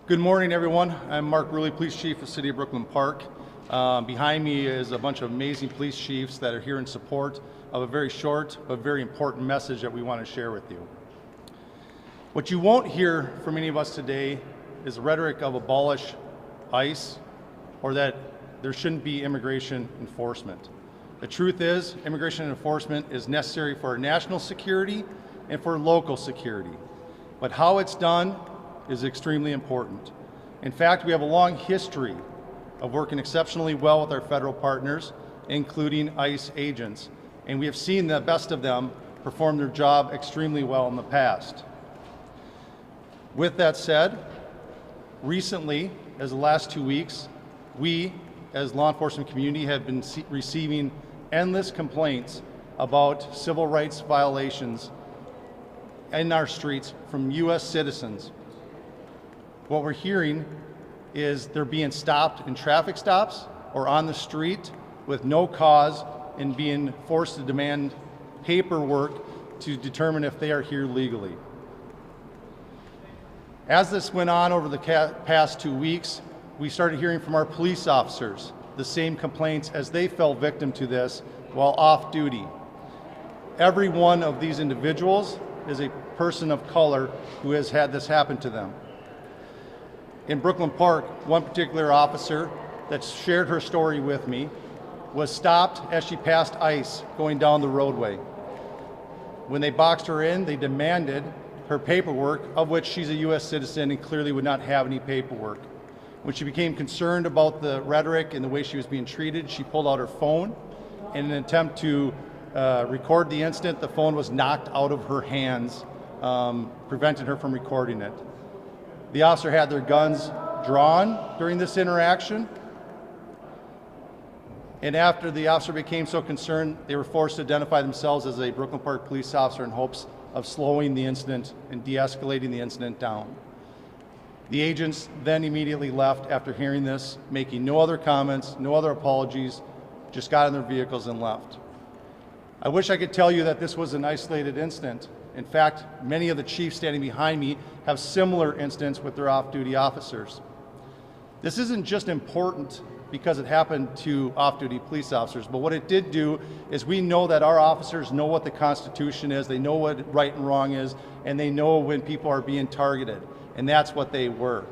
Good morning, everyone. I'm Mark Ruley, Police Chief of the City of Brooklyn Park. Behind me is a bunch of amazing police chiefs that are here in support of a very short but very important message that we want to share with you. What you won't hear from any of us today is rhetoric of abolish ICE or that there shouldn't be immigration enforcement. The truth is, immigration enforcement is necessary for our national security and for local security. But how it's done is extremely important. In fact, we have a long history of working exceptionally well with our federal partners, including ICE agents, and we have seen the best of them perform their job extremely well in the past. With that said, recently, as the last 2 weeks, we, as law enforcement community, have been receiving endless complaints about civil rights violations in our streets from U.S. citizens. What we're hearing is they're being stopped in traffic stops or on the street with no cause and being forced to demand paperwork to determine if they are here legally. As this went on over the past 2 weeks, we started hearing from our police officers the same complaints as they fell victim to this while off duty. Every one of these individuals is a person of color who has had this happen to them. In Brooklyn Park, one particular officer that shared her story with me was stopped as she passed ICE going down the roadway. When they boxed her in, they demanded her paperwork, of which she's a U.S. citizen and clearly would not have any paperwork. When she became concerned about the rhetoric and the way she was being treated, she pulled out her phone. In an attempt to record the incident, the phone was knocked out of her hands, preventing her from recording it. The officer had their guns drawn during this interaction, and after the officer became so concerned, they were forced to identify themselves as a Brooklyn Park police officer in hopes of slowing the incident and de-escalating the incident down. The agents then immediately left after hearing this, making no other comments, no other apologies, just got in their vehicles and left. I wish I could tell you that this was an isolated incident. In fact, many of the chiefs standing behind me have similar incidents with their off-duty officers. This isn't just important because it happened to off-duty police officers, but what it did do is we know that our officers know what the Constitution is, they know what right and wrong is, and they know when people are being targeted, and that's what they were.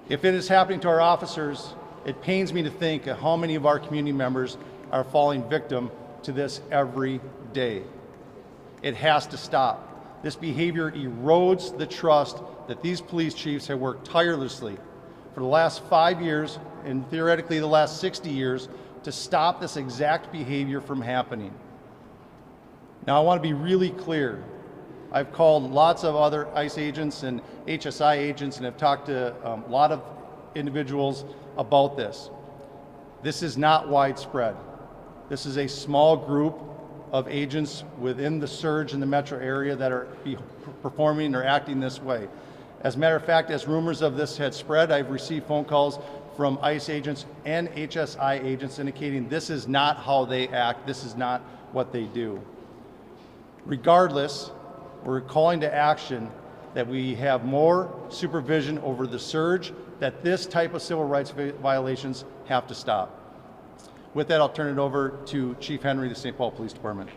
If it is happening to our officers, it pains me to think of how many of our community members are falling victim to this every day. It has to stop. This behavior erodes the trust that these police chiefs have worked tirelessly for the last 5 years and theoretically the last 60 years to stop this exact behavior from happening. Now, I want to be really clear. I've called lots of other ICE agents and HSI agents and have talked to a lot of individuals about this. This is not widespread. This is a small group of agents within the surge in the metro area that are performing or acting this way. As a matter of fact, as rumors of this had spread, I've received phone calls from ICE agents and HSI agents indicating this is not how they act, this is not what they do. Regardless, we're calling to action that we have more supervision over the surge, that this type of civil rights violations have to stop. With that, I'll turn it over to Chief Henry of the St. Paul Police Department.